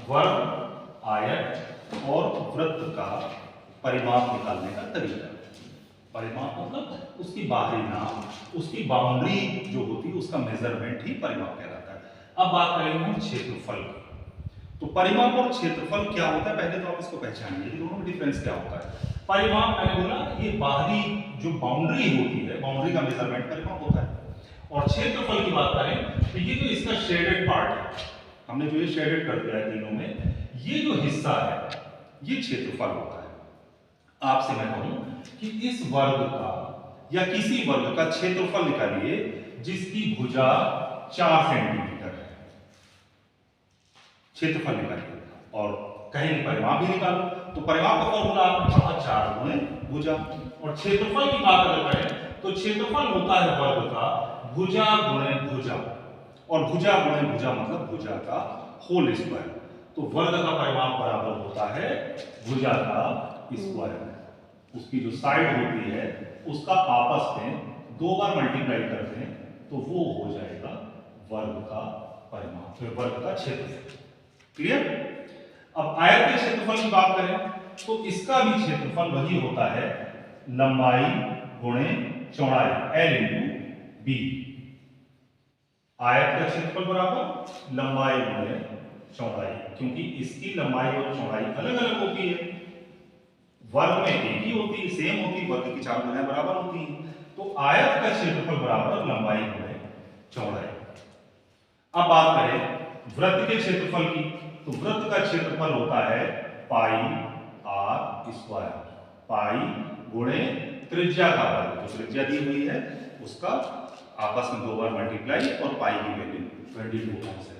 वर्ग, आयत और वृत्त का परिमाप निकालने का तरीका। परिमाप मतलब उसकी बाहरी नाप, उसकी बाउंड्री जो होती है उसका मेजरमेंट ही परिमाप कहलाता है। अब बात करेंगे हम क्षेत्रफल की। तो परिमाप और क्षेत्रफल क्या होता है, पहले तो आप इसको पहचानिए कि दोनों में डिफरेंस क्या होता है। परिमाप मैंने बोला ये बाहरी जो बाउंड्री होती है, बाउंड्री का मेजरमेंट परिमाप होता है। और क्षेत्रफल की बात करें तो ये जो इसका शेडेड पार्ट है, हमने जो ये शेडेड कर दिया है तीनों में, ये जो हिस्सा है ये क्षेत्रफल होता है। आपसे मैं कहूं कि इस वर्ग का या किसी वर्ग का क्षेत्रफल निकालिए जिसकी भुजा 4 सेंटीमीटर है, क्षेत्रफल निकालिए। और कहेंगे परिमाप भी निकालो, तो परिमाप का फॉर्मूला आपने पढ़ा 4 गुणे भुजा। और क्षेत्रफल की बात अगर करें तो क्षेत्रफल होता है वर्ग का भुजा गुणे भुजा, और भुजा गुणे भुजा मतलब भुजा का होल स्क्वायर। तो वर्ग का परिमाप बराबर होता है भुजा का स्क्वायर। उसकी जो साइड होती है उसका आपस में 2 बार मल्टीप्लाई करते हैं तो वो हो जाएगा वर्ग का परिमाप, फिर वर्ग का क्षेत्रफल। क्लियर? अब आयत के क्षेत्रफल की बात करें तो इसका भी क्षेत्रफल वही होता है लंबाई गुणे चौड़ाई, L इंटू बी। आयत का क्षेत्रफल बराबर लंबाई गुणे चौड़ाई, क्योंकि इसकी लंबाई और चौड़ाई अलग अलग होती है। वर्ग में एक ही होती है, सेम होती है, वर्ग की 4 भुजाएं बराबर होती हैं। तो आयत का क्षेत्रफल बराबर लंबाई गुणे चौड़ाई। अब बात करें वृत्त के क्षेत्रफल की, तो वृत्त का क्षेत्रफल होता है पाई आर स्क्वायर, पाई गुणे त्रिज्या का वर्ग, जो त्रिज्या दी हुई है उसका आपस में 2 बार मल्टीप्लाई और पाई की वैल्यू 22 है।